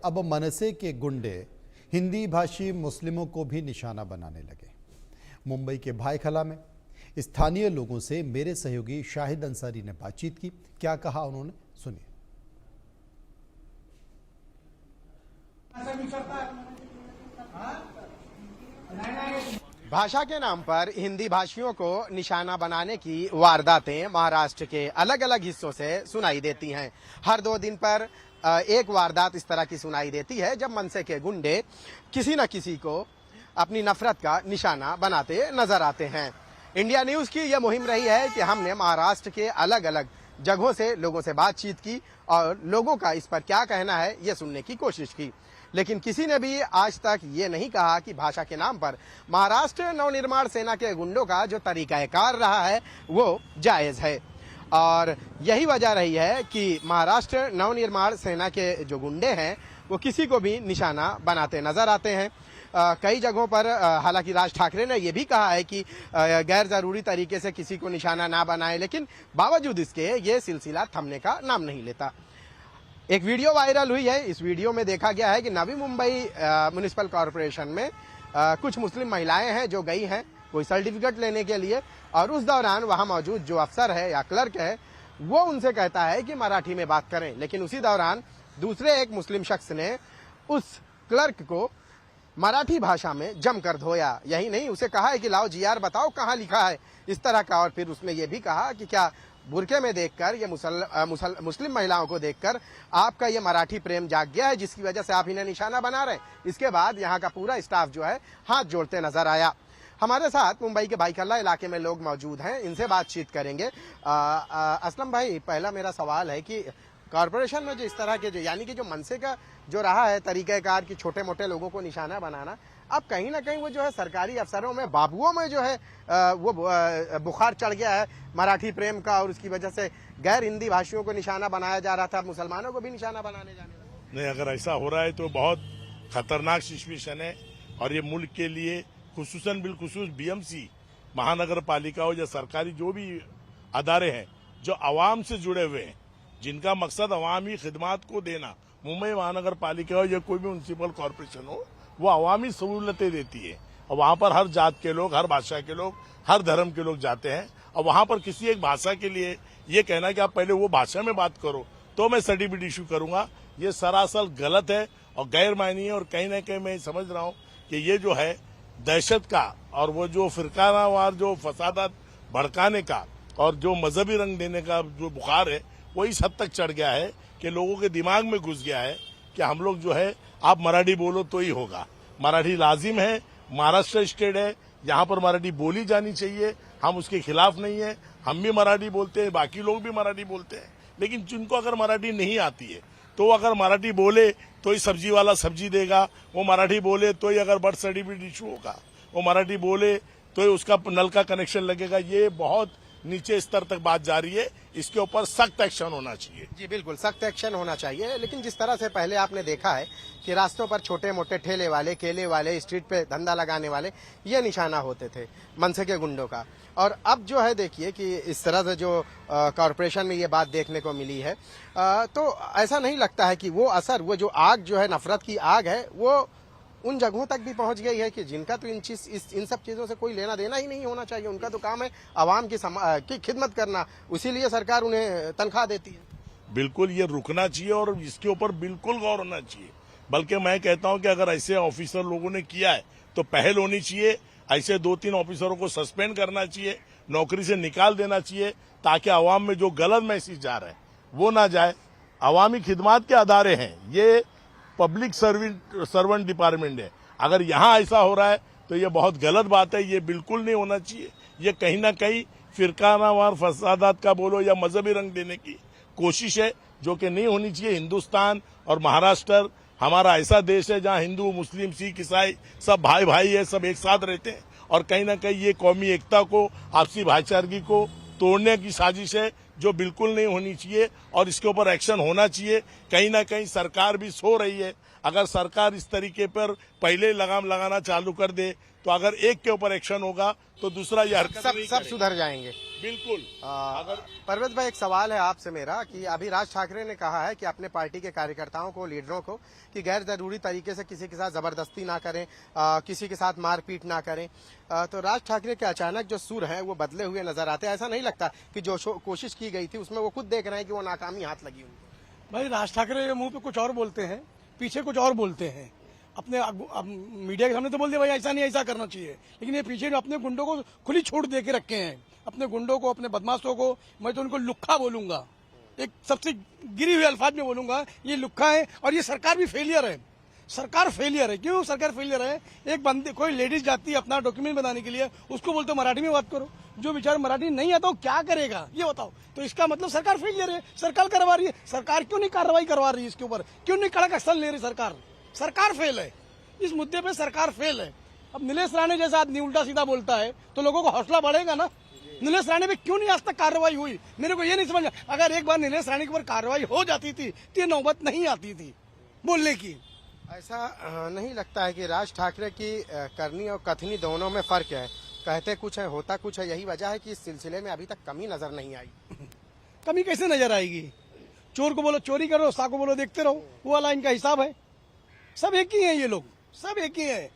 अब मनसे के गुंडे हिंदी भाषी मुस्लिमों को भी निशाना बनाने लगे। मुंबई के भायखला में स्थानीय लोगों से मेरे सहयोगी शाहिद अंसारी ने बातचीत की। क्या कहा उन्होंने, सुनिए। भाषा के नाम पर हिंदी भाषियों को निशाना बनाने की वारदातें महाराष्ट्र के अलग अलग हिस्सों से सुनाई देती हैं। हर 2 दिन पर एक वारदात इस तरह की सुनाई देती है जब मनसे के गुंडे किसी न किसी को अपनी नफरत का निशाना बनाते नजर आते हैं। इंडिया न्यूज की यह मुहिम रही है कि हमने महाराष्ट्र के अलग अलग जगहों से लोगों से बातचीत की और लोगों का इस पर क्या कहना है ये सुनने की कोशिश की, लेकिन किसी ने भी आज तक ये नहीं कहा कि भाषा के नाम पर महाराष्ट्र नवनिर्माण सेना के गुंडों का जो तरीकाकार रहा है वो जायज है। और यही वजह रही है कि महाराष्ट्र नवनिर्माण सेना के जो गुंडे हैं वो किसी को भी निशाना बनाते नजर आते हैं। कई जगहों पर हालांकि राज ठाकरे ने यह भी कहा है कि गैर जरूरी तरीके से किसी को निशाना ना बनाए, लेकिन बावजूद इसके ये सिलसिला थमने का नाम नहीं लेता। एक वीडियो वायरल हुई है। इस वीडियो में देखा गया है कि नवी मुंबई म्युनिसिपल कॉरपोरेशन में कुछ मुस्लिम महिलाएं हैं जो गई हैं कोई सर्टिफिकेट लेने के लिए, और उस दौरान वहां मौजूद जो अफसर है या क्लर्क है वो उनसे कहता है कि मराठी में बात करें, लेकिन उसी दौरान दूसरे एक मुस्लिम शख्स ने उस क्लर्क को मराठी भाषा में जमकर धोया। यही नहीं, उसे कहा है कि लाओ जीआर बताओ कहाँ लिखा है, इस तरह का। और फिर उसने ये भी कहा कि क्या बुरके में देखकर ये मुस्लिम महिलाओं को देखकर आपका ये मराठी प्रेम जाग गया है जिसकी वजह से आप इन्हें निशाना बना रहे हैं। इसके बाद यहाँ का पूरा स्टाफ जो है हाथ जोड़ते नजर आया। हमारे साथ मुंबई के भायखला इलाके में लोग मौजूद हैं, इनसे बातचीत करेंगे। असलम भाई, पहला मेरा सवाल है कि कॉरपोरेशन में जो इस तरह के यानी कि जो मनसे का जो रहा है तरीक़ाकार की छोटे मोटे लोगों को निशाना बनाना, अब कहीं ना कहीं वो जो है सरकारी अफसरों में बाबुओं में जो है वो बुखार चढ़ गया है मराठी प्रेम का, और उसकी वजह से गैर हिंदी भाषियों को निशाना बनाया जा रहा था, मुसलमानों को भी निशाना बनाने जाने लगा। नहीं, अगर ऐसा हो रहा है तो बहुत खतरनाक सिचुएशन है, और ये मुल्क के लिए खुसूसन बिलखुसूस बीएमसी महानगर पालिका हो या सरकारी जो भी अदारे हैं जो आवाम से जुड़े हुए हैं, जिनका मकसद अवामी खिदमात को देना, मुंबई महानगर पालिका हो या कोई भी म्युनिसिपल कॉरपोरेशन हो, वो अवामी सहूलतें देती है। और वहां पर हर जात के लोग, हर भाषा के लोग, हर धर्म के लोग जाते हैं। और वहां पर किसी एक भाषा के लिए ये कहना कि आप पहले वो भाषा में बात करो तो मैं सर्टिफिकेट इशू करूंगा, ये सरासर गलत है और गैर मायनी है। और कहीं ना कहीं मैं समझ रहा हूं कि ये जो है दहशत का और वो जो फिरकानावार जो फसादात भड़काने का और जो मजहबी रंग देने का जो बुखार है वो इस हद तक चढ़ गया है कि लोगों के दिमाग में घुस गया है कि हम लोग जो है आप मराठी बोलो तो ही होगा। मराठी लाजिम है, महाराष्ट्र स्टेट है, यहाँ पर मराठी बोली जानी चाहिए, हम उसके खिलाफ नहीं है। हम भी मराठी बोलते हैं, बाकी लोग भी मराठी बोलते हैं, लेकिन जिनको अगर मराठी नहीं आती है तो अगर मराठी बोले तो ही सब्जी वाला सब्जी देगा, वो मराठी बोले तो ही अगर बर्थ सर्टिफिकेट इशू होगा, वो मराठी बोले तो ही उसका नल का कनेक्शन लगेगा। ये बहुत नीचे स्तर तक बात जा रही है, इसके ऊपर सख्त एक्शन होना चाहिए। जी बिल्कुल, सख्त एक्शन होना चाहिए। लेकिन जिस तरह से पहले आपने देखा है कि रास्तों पर छोटे मोटे ठेले वाले, केले वाले, स्ट्रीट पे धंधा लगाने वाले ये निशाना होते थे मनसे के गुंडों का, और अब जो है देखिए कि इस तरह से जो कॉरपोरेशन में ये बात देखने को मिली है, तो ऐसा नहीं लगता है कि वो असर, वो जो आग जो है, नफरत की आग है, वो उन जगहों तक भी पहुंच गई है कि जिनका तो इन सब चीजों से कोई लेना देना ही नहीं होना चाहिए। उनका तो काम है आवाम की खिदमत करना, उसीलिए सरकार उन्हें तनख्वाह देती है। बिल्कुल ये रुकना चाहिए और इसके ऊपर बिल्कुल गौर होना चाहिए। बल्कि मैं कहता हूं कि अगर ऐसे ऑफिसर लोगों ने किया है तो पहल होनी चाहिए, ऐसे 2-3 ऑफिसरों को सस्पेंड करना चाहिए, नौकरी से निकाल देना चाहिए, ताकि आवाम में जो गलत मैसेज जा रहा है वो ना जाए। अवामी खिदमात के अदारे हैं, ये पब्लिक सर्वेंट डिपार्टमेंट है। अगर यहाँ ऐसा हो रहा है तो ये बहुत गलत बात है, ये बिल्कुल नहीं होना चाहिए। ये कहीं ना कहीं फिरकानावार फसादात का बोलो या मजहबी रंग देने की कोशिश है, जो कि नहीं होनी चाहिए। हिंदुस्तान और महाराष्ट्र हमारा ऐसा देश है जहाँ हिंदू, मुस्लिम, सिख, ईसाई सब भाई भाई है, सब एक साथ रहते हैं, और कहीं ना कहीं ये कौमी एकता को, आपसी भाईचारगी को तोड़ने की साजिश है, जो बिल्कुल नहीं होनी चाहिए और इसके ऊपर एक्शन होना चाहिए। कहीं ना कहीं सरकार भी सो रही है। अगर सरकार इस तरीके पर पहले लगाम लगाना चालू कर दे तो अगर एक के ऊपर एक्शन होगा तो दूसरा ये हरकत सब सुधर जाएंगे। बिल्कुल। अगर परवेज भाई, एक सवाल है आपसे मेरा कि अभी राज ठाकरे ने कहा है कि अपने पार्टी के कार्यकर्ताओं को, लीडरों को, कि गैर जरूरी तरीके से किसी के साथ जबरदस्ती ना करें, किसी के साथ मारपीट ना करें। तो राज ठाकरे के अचानक जो सुर हैं वो बदले हुए नजर आते हैं। ऐसा नहीं लगता कि जो कोशिश की गई थी उसमें वो खुद देख रहे हैं कि वो नाकामी हाथ लगी उनको? भाई, राज ठाकरे मुंह पे कुछ और बोलते हैं, पीछे कुछ और बोलते हैं। अपने मीडिया के सामने तो बोल दिया भाई ऐसा नहीं, ऐसा करना चाहिए, लेकिन ये पीछे अपने गुंडों को खुली छूट दे के रखे हैं। अपने गुंडों को, अपने बदमाशों को मैं तो उनको लुक्खा बोलूंगा, एक सबसे गिरी हुई अल्फाज में बोलूंगा, ये लुक्खा है। और ये सरकार भी फेलियर है। सरकार फेलियर है। क्यों सरकार फेलियर है? एक बंदे, कोई लेडीज जाती है अपना डॉक्यूमेंट बनाने के लिए, उसको बोलते मराठी में बात करो। जो बेचारा मराठी नहीं आता वो क्या करेगा ये बताओ? तो इसका मतलब सरकार फेलियर है। सरकार करवा रही है। सरकार क्यों नहीं कार्रवाई करवा रही है इसके ऊपर? क्यों नहीं कड़क एक्शन ले रही सरकार? सरकार फेल है। इस मुद्दे पे सरकार फेल है। अब नीलेश राणे जैसा आदमी उल्टा सीधा बोलता है तो लोगों को हौसला बढ़ेगा ना। नीलेश राणे पे क्यों नहीं आज तक कार्रवाई हुई? मेरे को ये नहीं समझ। अगर एक बार नीलेश राणे के ऊपर कार्रवाई हो जाती थी तो ये नौबत नहीं आती थी बोलने की। ऐसा नहीं लगता है कि राज ठाकरे की करनी और कथनी दोनों में फर्क है? कहते कुछ है, होता कुछ है। यही वजह है कि इस सिलसिले में अभी तक कमी नजर नहीं आई। कमी कैसे नजर आएगी? चोर को बोलो चोरी करो, सा को बोलो देखते रहो, वो वाला इनका हिसाब है। सब एक ही है ये लोग, सब एक ही है,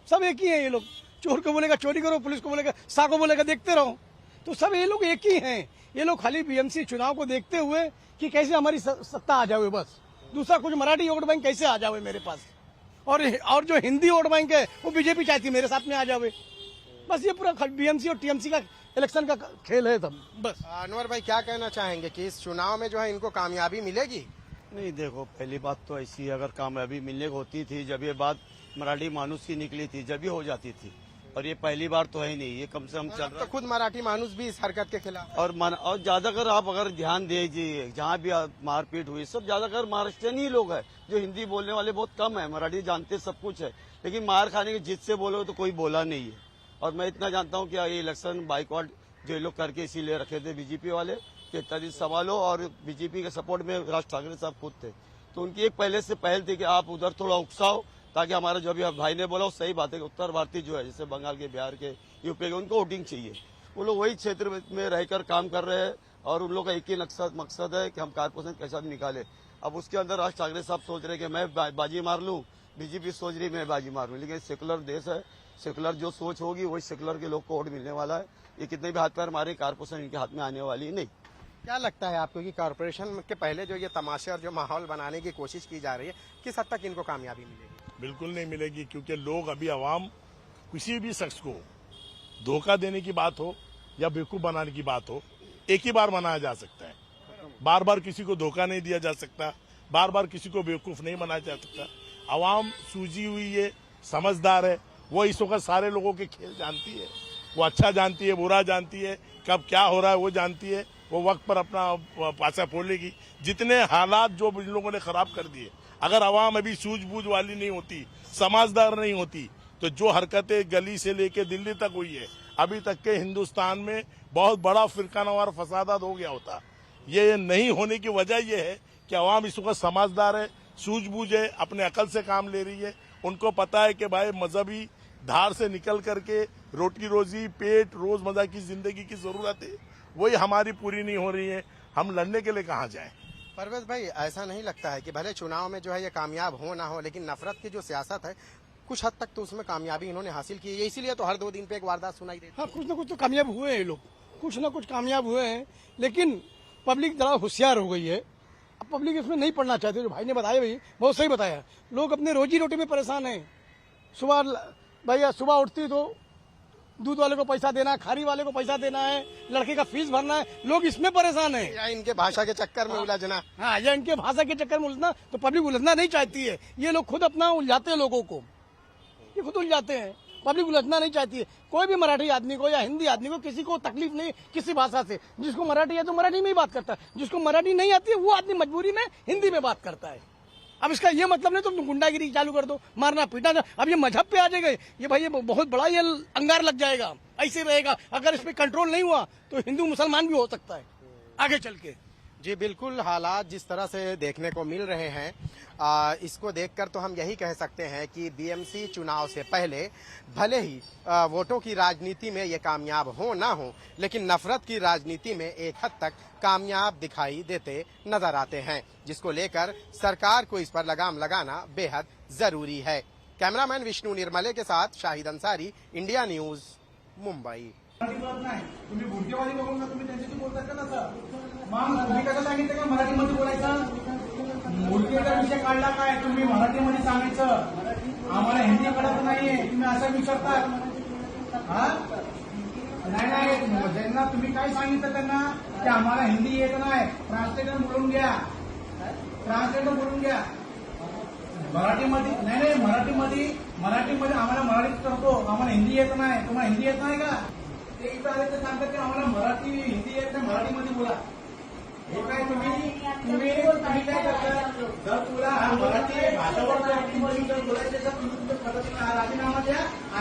सब एक ही है ये लोग। चोर को बोलेगा चोरी करो, पुलिस को बोलेगा, सा को बोलेगा देखते रहो। तो सब ये लोग एक ही हैं। ये लोग खाली बीएमसी चुनाव को देखते हुए कि कैसे हमारी सत्ता आ जावे, बस। दूसरा कुछ मराठी वोट बैंक कैसे आ जावे मेरे पास, और जो हिंदी वोट बैंक है वो बीजेपी चाहती है मेरे साथ में आ जावे। बस ये पूरा बीएमसी और टीएमसी का इलेक्शन का खेल है तब, बस। अनवर भाई, क्या कहना चाहेंगे कि इस चुनाव में जो है इनको कामयाबी मिलेगी? नहीं, देखो, पहली बात तो ऐसी है, अगर कामयाबी मिलने को होती थी जब ये बात मराठी मानुस की निकली थी, जब ये हो जाती थी। और ये पहली बार तो है ही नहीं, ये कम से कम चल रहा तो खुद मराठी मानुस भी इस हरकत के खिलाफ। और ज्यादातर आप अगर ध्यान दीजिए, जहाँ भी मारपीट हुई, सब ज्यादातर महाराष्ट्रियन ही लोग हैं। जो हिंदी बोलने वाले बहुत कम है, मराठी जानते सब कुछ है, लेकिन मार खाने की जिद से बोलो तो कोई बोला नहीं है। और मैं इतना जानता हूँ कि ये इलेक्शन बाइकआउट जो ये लोग करके इसीलिए रखे थे बीजेपी वाले, कि इत्यादि सवालों और बीजेपी के सपोर्ट में राज ठाकरे साहब खुद थे। तो उनकी एक पहले से पहल थी कि आप उधर थोड़ा उकसाओ, ताकि हमारा जो भी भाई ने बोला वो सही बात है कि उत्तर भारतीय जो है, जैसे बंगाल के, बिहार के, यूपी के, उनको वोटिंग चाहिए। वो लोग वही क्षेत्र में रहकर काम कर रहे हैं और उन लोग का एक ही मकसद है कि हम कारपोरेशन कैसा भी निकाले। अब उसके अंदर राज ठाकरे साहब सोच रहे कि मैं बाजी मार लूं, बीजेपी सोच रही मैं बाजी मार लूं, लेकिन सेकुलर देश है, सेकुलर जो सोच होगी वही सेकुलर के लोग को वोट मिलने वाला है। ये कितने भी हाथ पैर मारे, कारपोरेशन इनके हाथ में आने वाली नहीं। क्या लगता है आपको कि कॉर्पोरेशन के पहले जो ये तमाशे और जो माहौल बनाने की कोशिश की जा रही है, किस हद तक इनको कामयाबी मिलेगी? बिल्कुल नहीं मिलेगी, क्योंकि लोग अभी अवाम किसी भी शख्स को धोखा देने की बात हो या बेवकूफ बनाने की बात हो, एक ही बार मनाया जा सकता है। बार बार किसी को धोखा नहीं दिया जा सकता, बार बार किसी को बेवकूफ नहीं बनाया जा सकता। अवाम सूझी हुई है, समझदार है, वो इस वक्त सारे लोगों के खेल जानती है, वो अच्छा जानती है, बुरा जानती है, कब क्या हो रहा है वो जानती है। वो वक्त पर अपना पासा फोड़ेगी। जितने हालात जो इन लोगों ने खराब कर दिए, अगर अवाम अभी सूझबूझ वाली नहीं होती, समझदार नहीं होती, तो जो हरकतें गली से लेके दिल्ली तक हुई है, अभी तक के हिंदुस्तान में बहुत बड़ा फिरकानवार फसादात हो गया होता। ये नहीं होने की वजह यह है कि अवाम इस वक्त समझदार है, सूझबूझ है, अपने अकल से काम ले रही है। उनको पता है कि भाई मजहबी धार से निकल करके रोटी रोजी, पेट, रोजमर्रा की जिंदगी की जरूरत है, वही हमारी पूरी नहीं हो रही है। हम लड़ने के लिए कहाँ जाएं? परवेज भाई, ऐसा नहीं लगता है कि भले चुनाव में जो है ये कामयाब हो ना हो, लेकिन नफरत की जो सियासत है कुछ हद तक तो उसमें कामयाबी इन्होंने हासिल की है, इसीलिए तो हर 2 दिन पे एक वारदात सुनाई देती है। हाँ, कुछ ना कुछ तो कामयाब हुए हैं ये लोग, कुछ ना कुछ कामयाब हुए हैं, लेकिन पब्लिक जरा होशियार हो गई है। अब पब्लिक इसमें नहीं पढ़ना चाहती। जो भाई ने बताया, भाई बहुत सही बताया, लोग अपने रोजी रोटी में परेशान हैं। सुबह उठती तो दूध वाले को पैसा देना है, खारी वाले को पैसा देना है, लड़के का फीस भरना है, लोग इसमें परेशान है। या इनके भाषा के चक्कर में उलझना। हाँ, या इनके भाषा के चक्कर में उलझना। तो पब्लिक उलझना नहीं चाहती है, ये लोग खुद अपना उलझाते हैं लोगों को, ये खुद उलझाते हैं। पब्लिक उलझना नहीं चाहती है। कोई भी मराठी आदमी को या हिंदी आदमी को किसी को तकलीफ नहीं किसी भाषा से। जिसको मराठी है तो मराठी में ही बात करता है, जिसको मराठी नहीं आती है वो आदमी मजबूरी में हिंदी में बात करता है। अब इसका ये मतलब नहीं तुम गुंडागिरी चालू कर दो, मारना पीटना। अब ये मजहब पे आ जाएगा, ये भाई ये बहुत बड़ा ये अंगार लग जाएगा, ऐसे रहेगा। अगर इस पे कंट्रोल नहीं हुआ तो हिंदू मुसलमान भी हो सकता है आगे चल के। जी बिल्कुल, हालात जिस तरह से देखने को मिल रहे हैं इसको देखकर तो हम यही कह सकते हैं कि बीएमसी चुनाव से पहले भले ही वोटों की राजनीति में ये कामयाब हो ना हो, लेकिन नफरत की राजनीति में एक हद तक कामयाब दिखाई देते नजर आते हैं, जिसको लेकर सरकार को इस पर लगाम लगाना बेहद जरूरी है। कैमरामैन विष्णु निर्मले के साथ शाहिद अंसारी, इंडिया न्यूज, मुंबई। मराठी बोलत नाही, तुम्ही भुरकेवाली बघून का तुम्ही त्यांच्याशी बोलतात का तसं? मग तुम्ही कसं सांगितलं का मराठीमध्ये बोलायचं? भुरकेचा विषय काढला काय? तुम्ही मराठीमध्ये सांगायचं, आम्हाला हिंदी कळत नाहीये, तुम्ही असं विचारता? हा नाही, ज्यांना तुम्ही काय सांगितलं त्यांना की आम्हाला हिंदी येत नाही, ट्रान्सलेटर बोलून घ्या, ट्रान्सलेटर बोलून घ्या. मराठीमध्ये नाही, मराठीमध्ये आम्हाला मराठीत करतो, आम्हाला हिंदी येत नाही. तुम्हाला हिंदी येत नाही का? ते इथं आले तर सांगतात की आम्हाला हिंदी येत नाही, मराठीमध्ये बोला. हे काय तुम्ही काय करता? जर तुला मराठी भाषेवर बोलायचं तर तुम्ही तुमच्या पद्धतीने राजीनामा द्या.